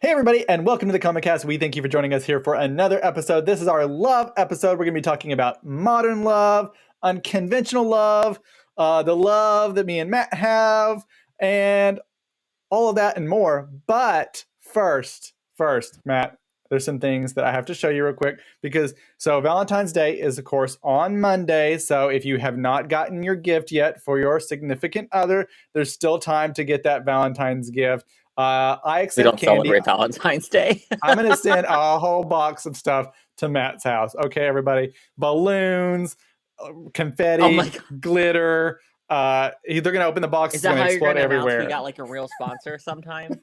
Hey, everybody, and welcome to the Comic Cast. We thank you for joining us here for another episode. This is our love episode. We're going to be talking about modern love, unconventional love, the love that me and Matt have, and all of that and more. But first, Matt, there's some things that I have to show you real quick so Valentine's Day is, of course, on Monday. So if you have not gotten your gift yet for your significant other, there's still time to get that Valentine's gift. I accept we don't candy. celebrate Valentine's Day. I'm going to send a whole box of stuff to Matt's house. Okay, everybody. Balloons, confetti, glitter. They're going to open the box. Is that how you're going to everywhere. announce we got like a real sponsor sometime?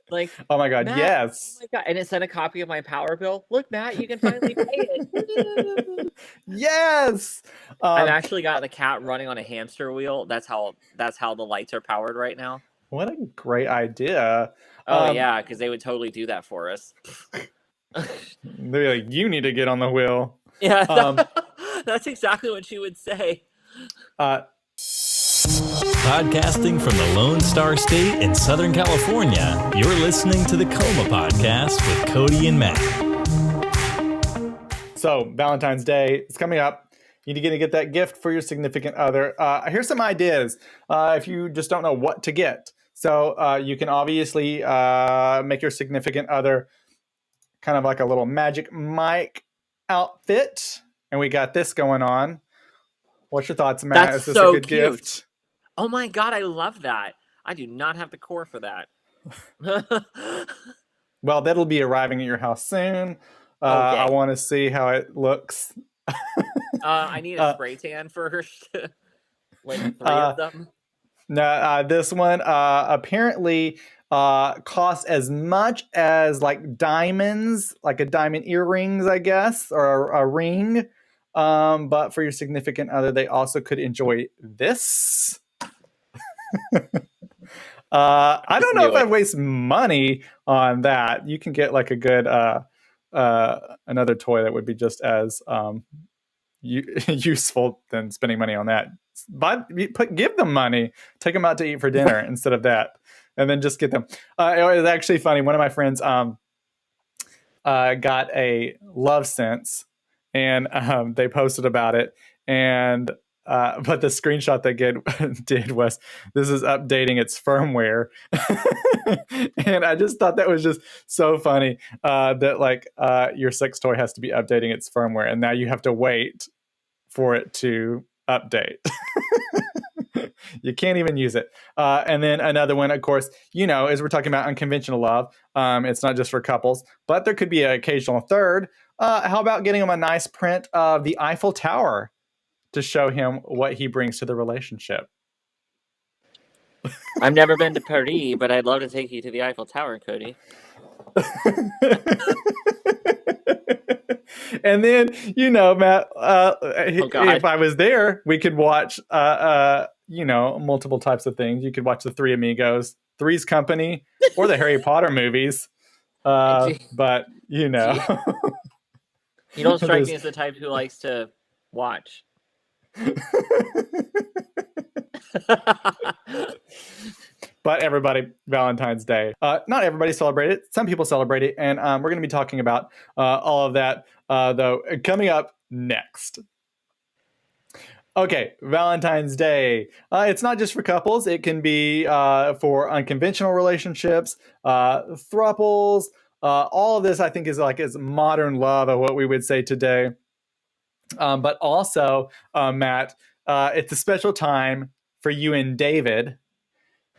Like, oh my God, Matt, yes. Oh my God. And it sent a copy of my power bill. Look, Matt, you can finally pay it. Yes. I've actually got the cat running on a hamster wheel. That's how the lights are powered right now. What a great idea. Oh, yeah, because they would totally do that for us. They're like, you need to get on the wheel. Yeah, that's exactly what she would say. Podcasting from the Lone Star State in Southern California, you're listening to the Coma Podcast with Cody and Matt. So, Valentine's Day is coming up. You need to get that gift for your significant other. Here's some ideas if you just don't know what to get. So you can obviously make your significant other kind of like a little Magic Mike outfit. And we got this going on. What's your thoughts, Matt? That's Is this so a good cute. gift? Oh my God, I love that. I do not have the core for that. Well, that'll be arriving at your house soon. I want to see how it looks. I need a spray tan first. Like 3 of them. No, this one apparently costs as much as like diamonds, like a diamond earrings, I guess, or a ring. But for your significant other, they also could enjoy this. I don't know if I'd waste money on that. You can get like a good another toy that would be just as useful than spending money on that. But give them money, take them out to eat for dinner instead of that, and then just get them. It was actually funny. One of my friends got a Love Sense, and they posted about it, and but the screenshot they did was, this is updating its firmware. And I just thought that was just so funny that like your sex toy has to be updating its firmware, and now you have to wait for it to update. You can't even use it. And then another one, of course, as we're talking about unconventional love, it's not just for couples, but there could be an occasional third. How about getting him a nice print of the Eiffel Tower to show him what he brings to the relationship? I've never been to Paris, but I'd love to take you to the Eiffel Tower, Cody. And then, Matt, if I was there, we could watch, multiple types of things. You could watch the Three Amigos, Three's Company, or the Harry Potter movies. But, You don't strike me as the type who likes to watch. But everybody, Valentine's Day. Not everybody celebrate it. Some people celebrate it. And we're going to be talking about all of that, though, coming up next. Okay, Valentine's Day. It's not just for couples. It can be for unconventional relationships, thruples. All of this, I think, is modern love, of what we would say today. But also, Matt, it's a special time for you and David.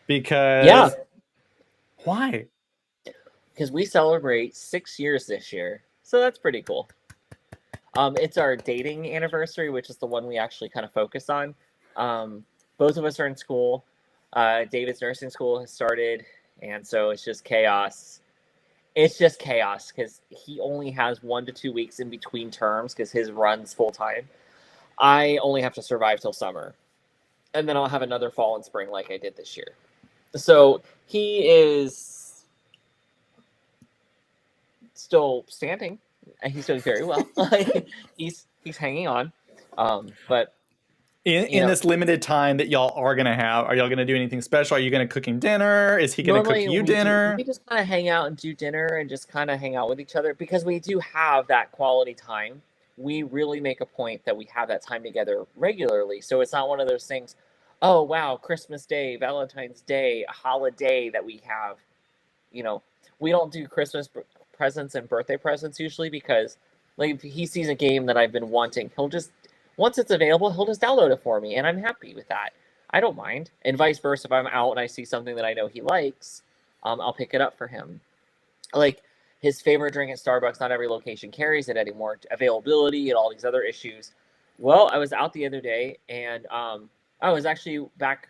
Because why? Because we celebrate 6 years this year, so that's pretty cool. It's our dating anniversary, which is the one we actually kind of focus on. Both of us are in school. David's nursing school has started, and so it's just chaos. It's just chaos because he only has 1 to 2 weeks in between terms because his runs full time. I only have to survive till summer, and then I'll have another fall and spring like I did this year. So he is still standing, and he's doing very well. He's hanging on, but In this limited time that y'all are gonna have, are y'all gonna do anything special? Are you gonna cook him dinner? Is he gonna cook Normally you dinner? we just kind of hang out and do dinner and just kind of hang out with each other because we do have that quality time. We really make a point that we have that time together regularly. So it's not one of those things, oh wow, Christmas Day, Valentine's Day, a holiday that we have. We don't do Christmas presents and birthday presents usually because like if he sees a game that I've been wanting, he'll just once it's available, he'll just download it for me and I'm happy with that. I don't mind. And vice versa, if I'm out and I see something that I know he likes, I'll pick it up for him. Like his favorite drink at Starbucks, not every location carries it anymore. Availability and all these other issues. Well, I was out the other day and I was actually back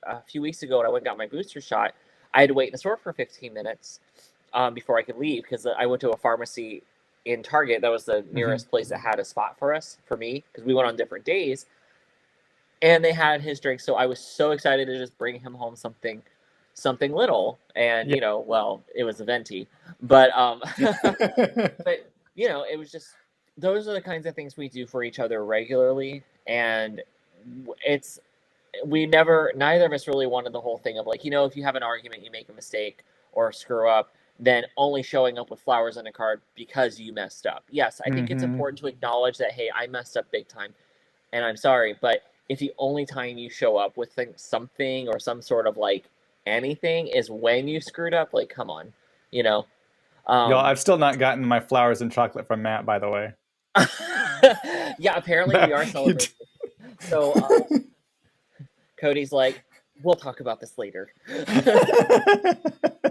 a few weeks ago when I went and got my booster shot. I had to wait in the store for 15 minutes before I could leave because I went to a pharmacy in Target. That was the nearest place that had a spot for me because we went on different days. And they had his drink, so I was so excited to just bring him home something little. And it was a venti, but but it was just those are the kinds of things we do for each other regularly, and neither of us really wanted the whole thing of like if you have an argument, you make a mistake or screw up, then only showing up with flowers on a card because you messed up. Yes, I think it's important to acknowledge that, hey, I messed up big time, and I'm sorry, but if the only time you show up with something or some sort of like anything is when you screwed up, like come on, Y'all, I've still not gotten my flowers and chocolate from Matt, by the way. Yeah, apparently we are celebrating. So Cody's like, we'll talk about this later.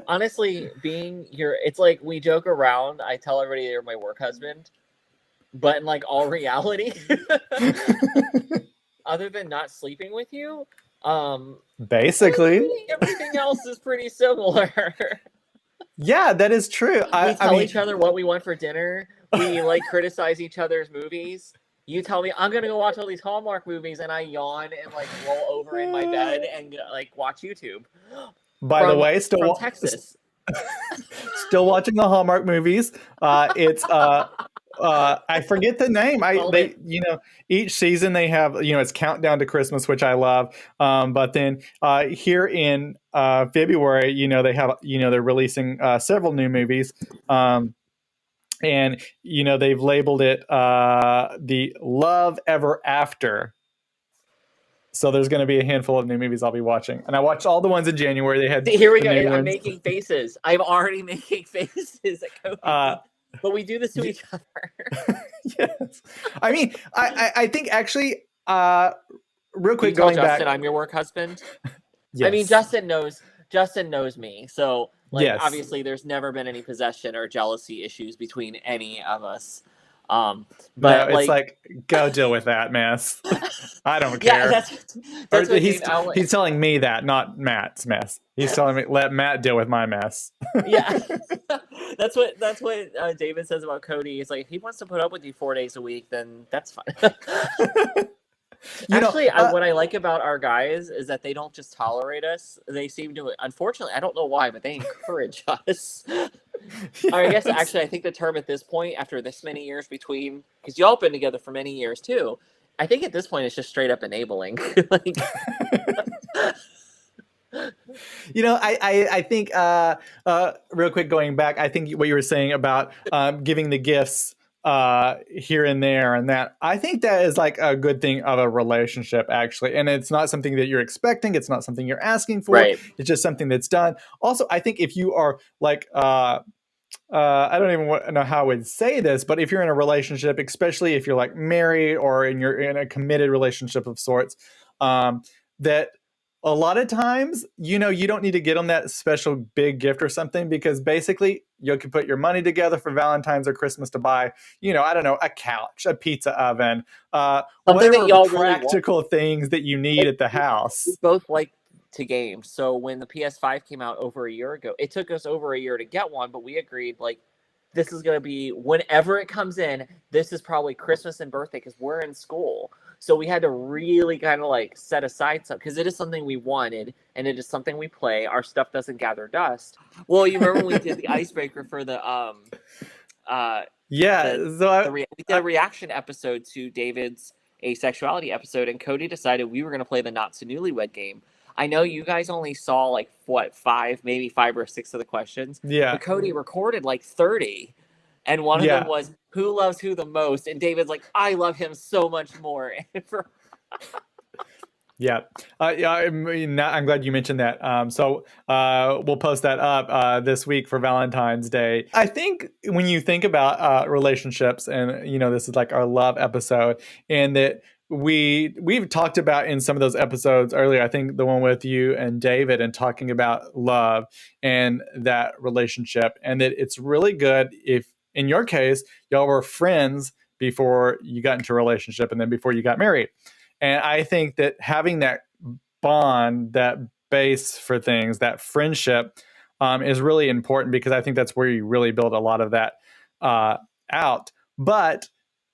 Honestly, it's like we joke around. I tell everybody you're my work husband, but in like all reality, other than not sleeping with you, basically everything else is pretty similar. Yeah, that is true. We tell each other what we want for dinner. We like criticize each other's movies. You tell me I'm gonna go watch all these Hallmark movies, and I yawn and like roll over in my bed and like watch YouTube. By the way, from Texas. Still watching the Hallmark movies. It's I forget the name. Each season they have it's Countdown to Christmas, which I love. But then here in February, they have they're releasing several new movies. And they've labeled it the Love Ever After. So there's going to be a handful of new movies I'll be watching, and I watched all the ones in January. They had here we go. I'm making faces. I'm already making faces at Cody. But we do this to each other. Yes, I mean, I think actually, real quick, going back. Justin, I'm your work husband. Yes. I mean, Justin knows me, so obviously, there's never been any possession or jealousy issues between any of us. But no, it's like go deal with that mess. I don't care. Yeah, that's what he's telling me that, not Matt's mess. He's telling me let Matt deal with my mess. Yeah, that's what David says about Cody. It's like if he wants to put up with you 4 days a week, then that's fine. Actually, what I like about our guys is that they don't just tolerate us. They seem to, unfortunately, I don't know why, but they encourage us. I guess, actually, I think the term at this point, after this many years between, because y'all been together for many years, too, I think at this point it's just straight up enabling. I think, real quick, going back, I think what you were saying about giving the gifts here and there and that, I think that is like a good thing of a relationship, actually. And it's not something that you're expecting. It's not something you're asking for. Right. It's just something that's done. Also, I think if you are like, I don't even know how I would say this, but if you're in a relationship, especially if you're like married or you're in a committed relationship of sorts, that a lot of times, you don't need to get them that special big gift or something, because basically you can put your money together for Valentine's or Christmas to buy, I don't know, a couch, a pizza oven, whatever practical really things that you need at the house. We both like to game. So when the PS5 came out over a year ago, it took us over a year to get one, but we agreed like, this is going to be whenever it comes in, this is probably Christmas and birthday because we're in school. So we had to really kind of like set aside some, because it is something we wanted and it is something we play. Our stuff doesn't gather dust. Well, you remember when we did the icebreaker for the we did a reaction episode to David's asexuality episode, and Cody decided we were going to play the Not So Newlywed game. I know you guys only saw like what, maybe five or six of the questions, Yeah. but Cody recorded like 30. And one of them Yeah. was, who loves who the most? And David's like, I love him so much more. Yeah. I mean, I'm glad you mentioned that. So we'll post that up this week for Valentine's Day. I think when you think about relationships, and this is like our love episode, and that we've talked about in some of those episodes earlier. I think the one with you and David, and talking about love and that relationship, and that it's really good if, in your case, y'all were friends before you got into a relationship and then before you got married. And I think that having that bond, that base for things, that friendship, is really important, because I think that's where you really build a lot of that out. But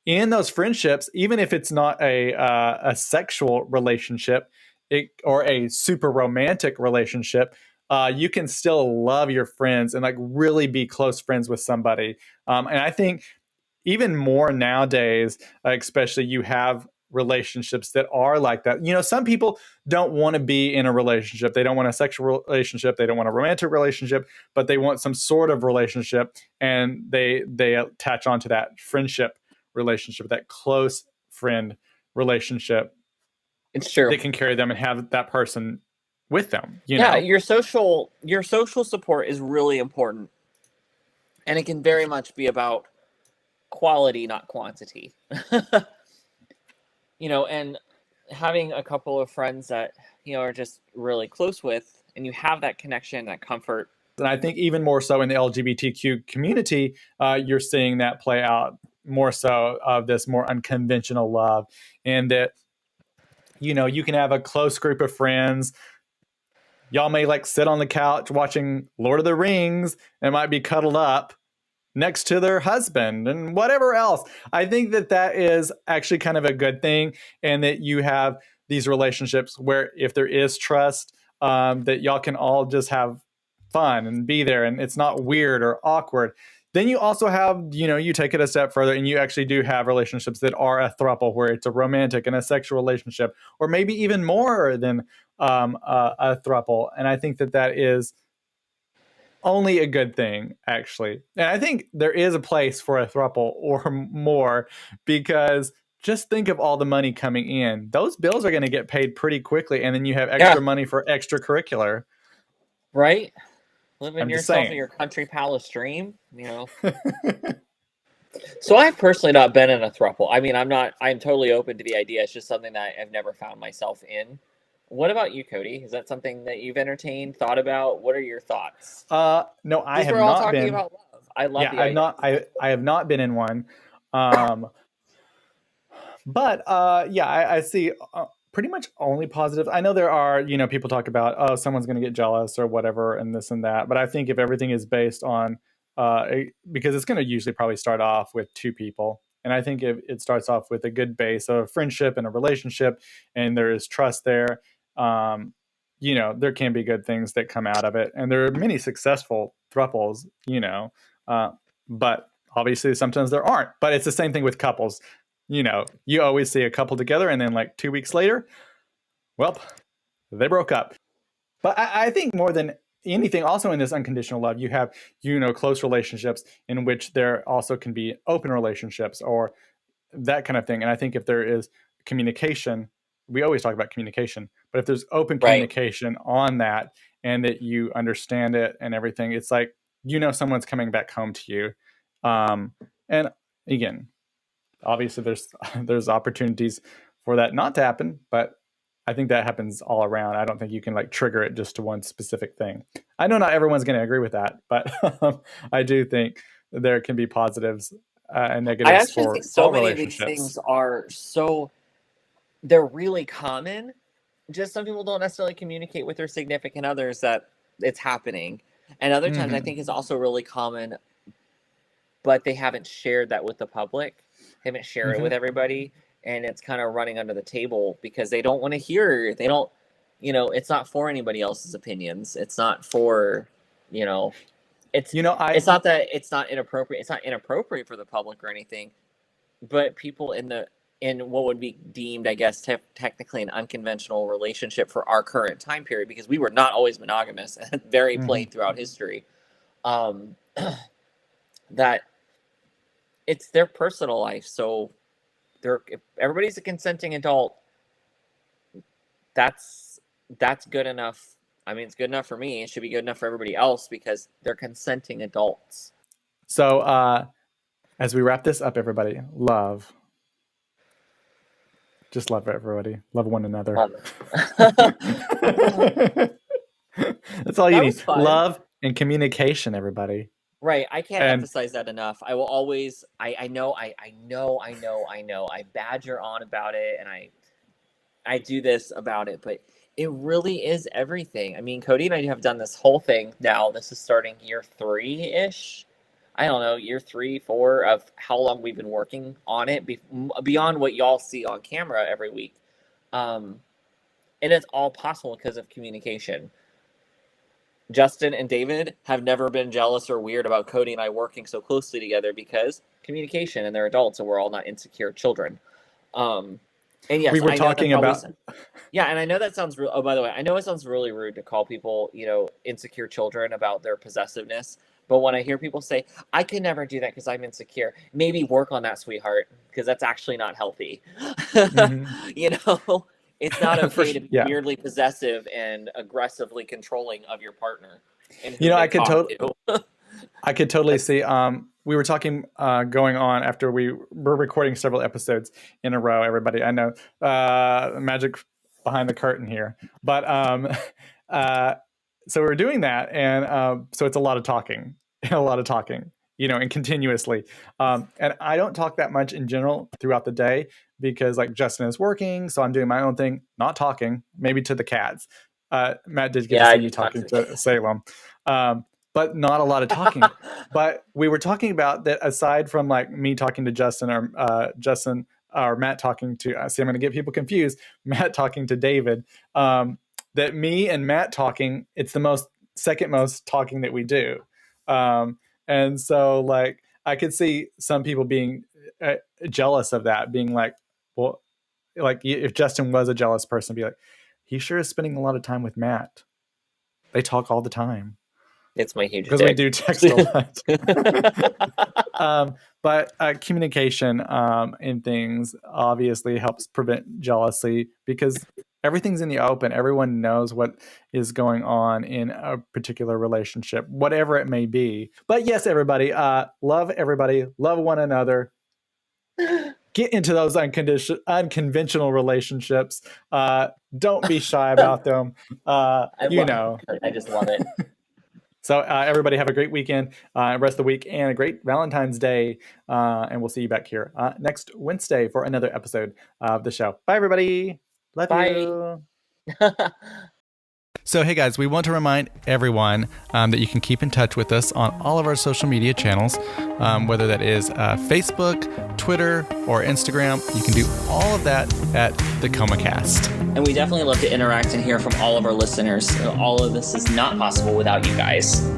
in those friendships, even if it's not a sexual relationship, or a super romantic relationship, you can still love your friends and like really be close friends with somebody. And I think even more nowadays, especially, you have relationships that are like that. Some people don't want to be in a relationship. They don't want a sexual relationship. They don't want a romantic relationship, but they want some sort of relationship, and they attach onto that friendship relationship, that close friend relationship. It's true. They can carry them and have that person with them. Yeah, your social support is really important, and it can very much be about quality, not quantity. And having a couple of friends that are just really close with, and you have that connection, that comfort. And I think even more so in the LGBTQ community, you're seeing that play out more so, of this more unconventional love, and that you can have a close group of friends. Y'all may like sit on the couch watching Lord of the Rings and might be cuddled up next to their husband and whatever else. I think that is actually kind of a good thing, and that you have these relationships where, if there is trust, that y'all can all just have fun and be there, and it's not weird or awkward. Then you also have, you take it a step further, and you actually do have relationships that are a throuple, where it's a romantic and a sexual relationship, or maybe even more than a throuple. And I think that is only a good thing, actually. And I think there is a place for a throuple or more, because just think of all the money coming in. Those bills are going to get paid pretty quickly, and then you have extra money for extracurricular. Right? Living I'm just yourself in saying. your country palace dream, So I've personally not been in a throuple. I mean, I'm totally open to the idea. It's just something that I've never found myself in. What about you, Cody? Is that something that you've entertained, thought about? What are your thoughts? No, I have we're all not talking been. about love. I love Yeah, the idea. I have not been in one. But yeah, I see pretty much only positives. I know there are, people talk about, oh, someone's going to get jealous or whatever, and this and that. But I think if everything is based on, because it's going to usually probably start off with two people. And I think if it starts off with a good base of a friendship and a relationship, and there is trust there, there can be good things that come out of it. And there are many successful thruples, but obviously sometimes there aren't. But it's the same thing with couples. You always see a couple together, and then like 2 weeks later, well, they broke up. But I think more than anything, also in this unconditional love, you have, close relationships in which there also can be open relationships or that kind of thing. And I think if there is communication, we always talk about communication, but if there's open communication on that, and that you understand it and everything, it's like, someone's coming back home to you. And again, obviously there's opportunities for that not to happen, but I think that happens all around. I don't think you can like trigger it just to one specific thing. I know not everyone's going to agree with that, but I do think there can be positives and negatives. I actually for think so all many of these things are they're really common. Just some people don't necessarily communicate with their significant others that it's happening. And other times I think it's also really common, but they haven't shared that with the public. They haven't shared it with everybody. And it's kind of running under the table because they don't want to hear. They don't, it's not for anybody else's opinions. It's not for, it's it's not that it's not inappropriate. It's not inappropriate for the public or anything, but people in the in what would be deemed, I guess, technically an unconventional relationship for our current time period, because we were not always monogamous and very plain throughout history. That it's their personal life. So if everybody's a consenting adult, that's good enough. I mean, it's good enough for me. It should be good enough for everybody else because they're consenting adults. So as we wrap this up, everybody, love. Just love everybody. Love one another. That's all you need. Love and communication, everybody. Right. I can't emphasize that enough. I will always, I know, I badger on about it, and I do this about it, but it really is everything. I mean, Cody and I have done this whole thing now. This is starting year 3-ish. I don't know, year 3, 4 of how long we've been working on it beyond what y'all see on camera every week. And it's all possible because of communication. Justin and David have never been jealous or weird about Cody and I working so closely together because communication, and they're adults, and we're all not insecure children. And yes, we were talking about. Yeah, and I know that sounds. Oh, by the way, I know it sounds really rude to call people, insecure children about their possessiveness. But when I hear people say, "I can never do that because I'm insecure," maybe work on that, sweetheart, because that's actually not healthy. It's not okay to be weirdly possessive and aggressively controlling of your partner. I could totally see. We were talking going on after we were recording several episodes in a row. Everybody, I know magic behind the curtain here, but so we're doing that, and so it's a lot of talking, and continuously. And I don't talk that much in general throughout the day because, like, Justin is working, so I'm doing my own thing, not talking, maybe to the cats. Matt did get to see me talking to Salem. But not a lot of talking. But we were talking about that, aside from like me talking to Justin or Matt talking to, see, I'm going to get people confused, Matt talking to David, that me and Matt talking, it's the second most talking that we do. And so, like, I could see some people being jealous of that, being like, well, like, if Justin was a jealous person, be like, he sure is spending a lot of time with Matt. They talk all the time. It's my huge because we do text a lot. But communication in things obviously helps prevent jealousy because everything's in the open. Everyone knows what is going on in a particular relationship, whatever it may be. But yes, everybody, love one another. Get into those unconventional relationships. Don't be shy about them. I just love it. So everybody have a great weekend, rest of the week, and a great Valentine's Day. And we'll see you back here next Wednesday for another episode of the show. Bye, everybody. Love you. So, hey, guys, we want to remind everyone that you can keep in touch with us on all of our social media channels, whether that is Facebook, Twitter, or Instagram. You can do all of that at the ComaCast. And we definitely love to interact and hear from all of our listeners. All of this is not possible without you guys.